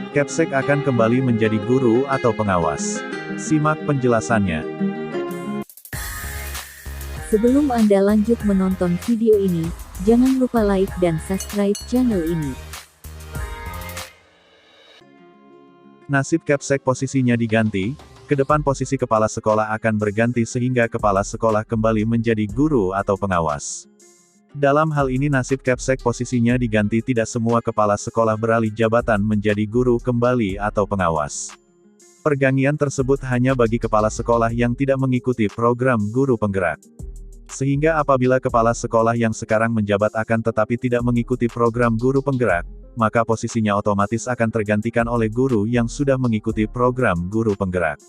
Kepsek akan kembali menjadi guru atau pengawas. Simak penjelasannya. Sebelum Anda lanjut menonton video ini, jangan lupa like dan subscribe channel ini. Nasib Kepsek posisinya diganti, ke depan posisi kepala sekolah akan berganti sehingga kepala sekolah kembali menjadi guru atau pengawas. Dalam hal ini nasib Kepsek posisinya diganti, tidak semua kepala sekolah beralih jabatan menjadi guru kembali atau pengawas. Pergantian tersebut hanya bagi kepala sekolah yang tidak mengikuti program guru penggerak. Sehingga apabila kepala sekolah yang sekarang menjabat akan tetapi tidak mengikuti program guru penggerak, maka posisinya otomatis akan tergantikan oleh guru yang sudah mengikuti program guru penggerak.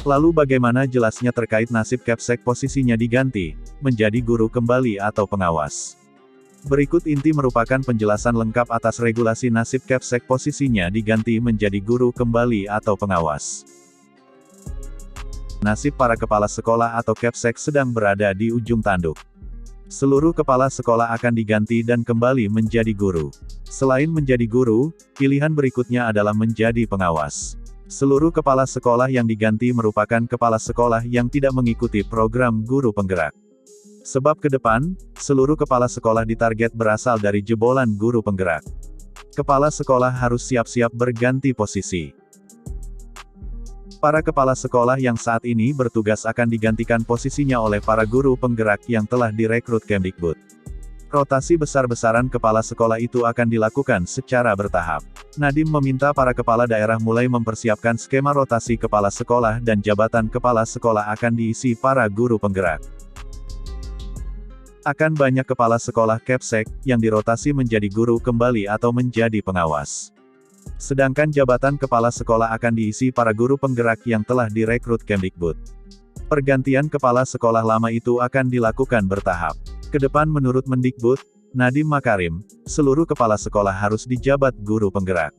Lalu bagaimana jelasnya terkait nasib Kepsek posisinya diganti, menjadi guru kembali atau pengawas? Berikut inti merupakan penjelasan lengkap atas regulasi nasib Kepsek posisinya diganti menjadi guru kembali atau pengawas. Nasib para kepala sekolah atau Kepsek sedang berada di ujung tanduk. Seluruh kepala sekolah akan diganti dan kembali menjadi guru. Selain menjadi guru, pilihan berikutnya adalah menjadi pengawas. Seluruh kepala sekolah yang diganti merupakan kepala sekolah yang tidak mengikuti program guru penggerak. Sebab ke depan, seluruh kepala sekolah ditarget berasal dari jebolan guru penggerak. Kepala sekolah harus siap-siap berganti posisi. Para kepala sekolah yang saat ini bertugas akan digantikan posisinya oleh para guru penggerak yang telah direkrut Kemdikbud. Rotasi besar-besaran kepala sekolah itu akan dilakukan secara bertahap. Nadiem meminta para kepala daerah mulai mempersiapkan skema rotasi kepala sekolah dan jabatan kepala sekolah akan diisi para guru penggerak. Akan banyak kepala sekolah Kepsek yang dirotasi menjadi guru kembali atau menjadi pengawas. Sedangkan jabatan kepala sekolah akan diisi para guru penggerak yang telah direkrut Kemdikbud. Pergantian kepala sekolah lama itu akan dilakukan bertahap. Ke depan menurut Mendikbud, Nadiem Makarim, seluruh kepala sekolah harus dijabat guru penggerak.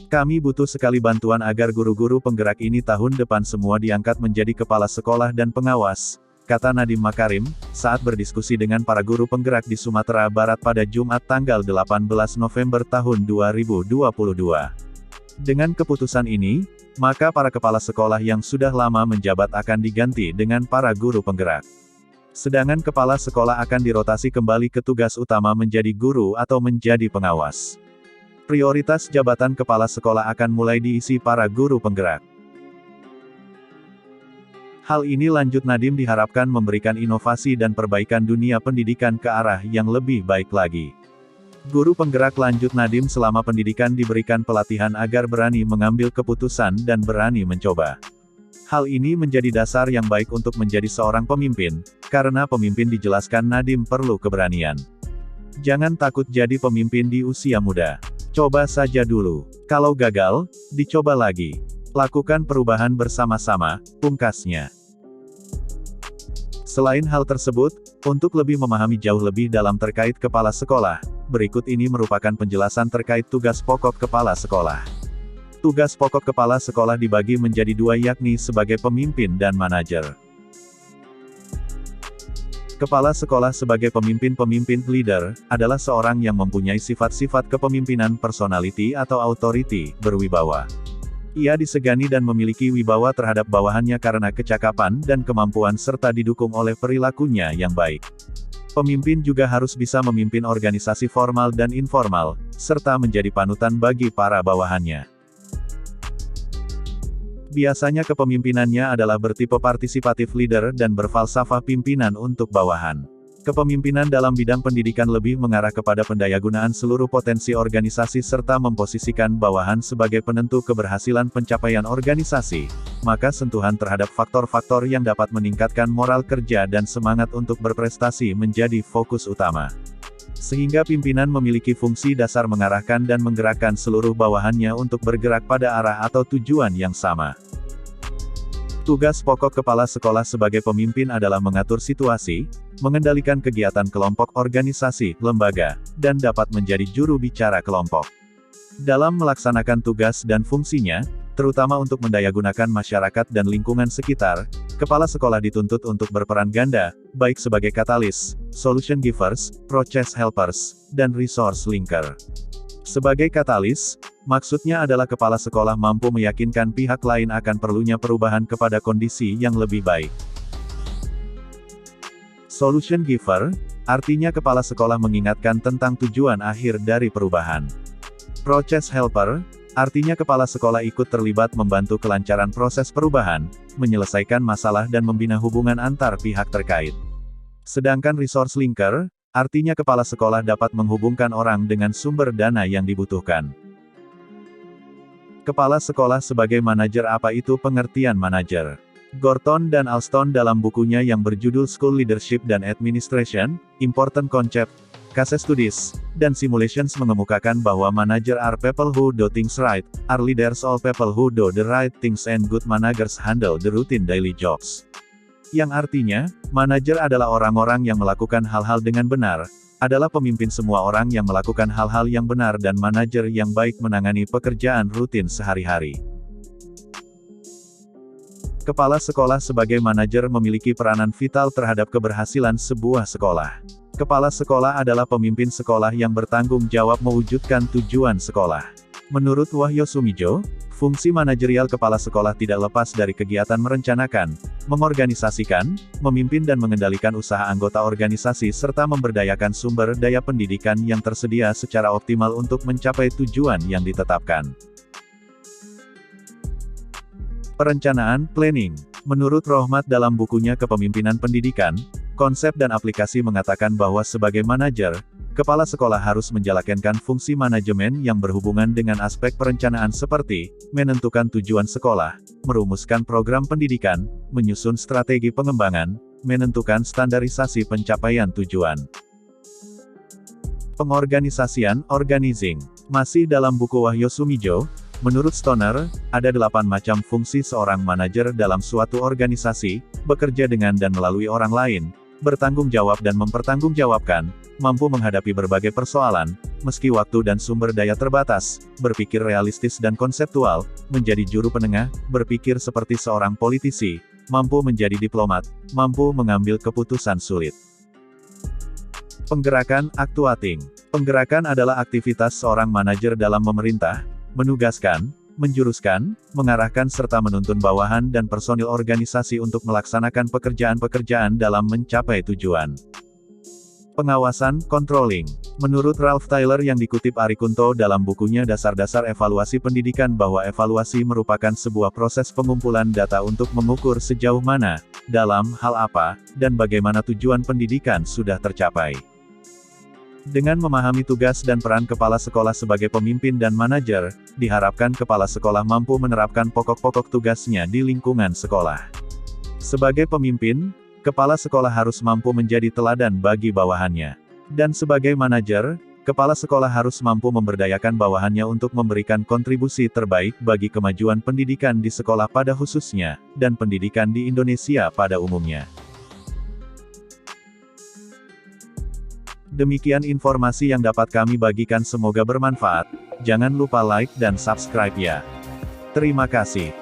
Kami butuh sekali bantuan agar guru-guru penggerak ini tahun depan semua diangkat menjadi kepala sekolah dan pengawas, kata Nadiem Makarim, saat berdiskusi dengan para guru penggerak di Sumatera Barat pada Jumat tanggal 18 November tahun 2022. Dengan keputusan ini, maka para kepala sekolah yang sudah lama menjabat akan diganti dengan para guru penggerak. Sedangkan kepala sekolah akan dirotasi kembali ke tugas utama menjadi guru atau menjadi pengawas. Prioritas jabatan kepala sekolah akan mulai diisi para guru penggerak. Hal ini lanjut Nadiem diharapkan memberikan inovasi dan perbaikan dunia pendidikan ke arah yang lebih baik lagi. Guru penggerak lanjut Nadiem selama pendidikan diberikan pelatihan agar berani mengambil keputusan dan berani mencoba. Hal ini menjadi dasar yang baik untuk menjadi seorang pemimpin, karena pemimpin dijelaskan Nadiem perlu keberanian. Jangan takut jadi pemimpin di usia muda. Coba saja dulu. Kalau gagal, dicoba lagi. Lakukan perubahan bersama-sama, pungkasnya. Selain hal tersebut, untuk lebih memahami jauh lebih dalam terkait kepala sekolah, berikut ini merupakan penjelasan terkait tugas pokok kepala sekolah. Tugas pokok kepala sekolah dibagi menjadi dua, yakni sebagai pemimpin dan manajer. Kepala sekolah sebagai pemimpin leader, adalah seorang yang mempunyai sifat-sifat kepemimpinan personality atau authority, berwibawa. Ia disegani dan memiliki wibawa terhadap bawahannya karena kecakapan dan kemampuan serta didukung oleh perilakunya yang baik. Pemimpin juga harus bisa memimpin organisasi formal dan informal, serta menjadi panutan bagi para bawahannya. Biasanya kepemimpinannya adalah bertipe partisipatif leader dan berfalsafah pimpinan untuk bawahan. Kepemimpinan dalam bidang pendidikan lebih mengarah kepada pendayagunaan seluruh potensi organisasi serta memposisikan bawahan sebagai penentu keberhasilan pencapaian organisasi, maka sentuhan terhadap faktor-faktor yang dapat meningkatkan moral kerja dan semangat untuk berprestasi menjadi fokus utama. Sehingga pimpinan memiliki fungsi dasar mengarahkan dan menggerakkan seluruh bawahannya untuk bergerak pada arah atau tujuan yang sama. Tugas pokok kepala sekolah sebagai pemimpin adalah mengatur situasi, mengendalikan kegiatan kelompok organisasi, lembaga, dan dapat menjadi juru bicara kelompok. Dalam melaksanakan tugas dan fungsinya, terutama untuk mendayagunakan masyarakat dan lingkungan sekitar, kepala sekolah dituntut untuk berperan ganda, baik sebagai katalis, solution givers, process helpers, dan resource linker. Sebagai katalis, maksudnya adalah kepala sekolah mampu meyakinkan pihak lain akan perlunya perubahan kepada kondisi yang lebih baik. Solution giver, artinya kepala sekolah mengingatkan tentang tujuan akhir dari perubahan. Process helper, artinya kepala sekolah ikut terlibat membantu kelancaran proses perubahan, menyelesaikan masalah dan membina hubungan antar pihak terkait. Sedangkan resource linker, artinya kepala sekolah dapat menghubungkan orang dengan sumber dana yang dibutuhkan. Kepala sekolah sebagai manajer. Apa itu pengertian manajer? Gorton dan Alston dalam bukunya yang berjudul School Leadership and Administration, Important Concept, Case Studies, dan Simulations mengemukakan bahwa manager are people who do things right, are leaders all people who do the right things and good managers handle the routine daily jobs. Yang artinya, manajer adalah orang-orang yang melakukan hal-hal dengan benar, adalah pemimpin semua orang yang melakukan hal-hal yang benar dan manajer yang baik menangani pekerjaan rutin sehari-hari. Kepala sekolah sebagai manajer memiliki peranan vital terhadap keberhasilan sebuah sekolah. Kepala sekolah adalah pemimpin sekolah yang bertanggung jawab mewujudkan tujuan sekolah. Menurut Wahyo Sumijo, fungsi manajerial kepala sekolah tidak lepas dari kegiatan merencanakan, mengorganisasikan, memimpin dan mengendalikan usaha anggota organisasi serta memberdayakan sumber daya pendidikan yang tersedia secara optimal untuk mencapai tujuan yang ditetapkan. Perencanaan, planning. Menurut Rohmat dalam bukunya Kepemimpinan Pendidikan, Konsep dan Aplikasi mengatakan bahwa sebagai manajer, kepala sekolah harus menjalankan fungsi manajemen yang berhubungan dengan aspek perencanaan seperti, menentukan tujuan sekolah, merumuskan program pendidikan, menyusun strategi pengembangan, menentukan standarisasi pencapaian tujuan. Pengorganisasian, organizing. Masih dalam buku Wahyo Sumijo, menurut Stoner, ada 8 macam fungsi seorang manajer dalam suatu organisasi, bekerja dengan dan melalui orang lain, bertanggung jawab dan mempertanggungjawabkan, mampu menghadapi berbagai persoalan, meski waktu dan sumber daya terbatas, berpikir realistis dan konseptual, menjadi juru penengah, berpikir seperti seorang politisi, mampu menjadi diplomat, mampu mengambil keputusan sulit. Penggerakan, actuating. Penggerakan adalah aktivitas seorang manajer dalam memerintah, menugaskan, menjuruskan, mengarahkan serta menuntun bawahan dan personil organisasi untuk melaksanakan pekerjaan-pekerjaan dalam mencapai tujuan. Pengawasan, controlling. Menurut Ralph Tyler yang dikutip Ari Kunto dalam bukunya Dasar-Dasar Evaluasi Pendidikan bahwa evaluasi merupakan sebuah proses pengumpulan data untuk mengukur sejauh mana, dalam hal apa, dan bagaimana tujuan pendidikan sudah tercapai. Dengan memahami tugas dan peran kepala sekolah sebagai pemimpin dan manajer, diharapkan kepala sekolah mampu menerapkan pokok-pokok tugasnya di lingkungan sekolah. Sebagai pemimpin, kepala sekolah harus mampu menjadi teladan bagi bawahannya. Dan sebagai manajer, kepala sekolah harus mampu memberdayakan bawahannya untuk memberikan kontribusi terbaik bagi kemajuan pendidikan di sekolah pada khususnya, dan pendidikan di Indonesia pada umumnya. Demikian informasi yang dapat kami bagikan, semoga bermanfaat. Jangan lupa like dan subscribe ya. Terima kasih.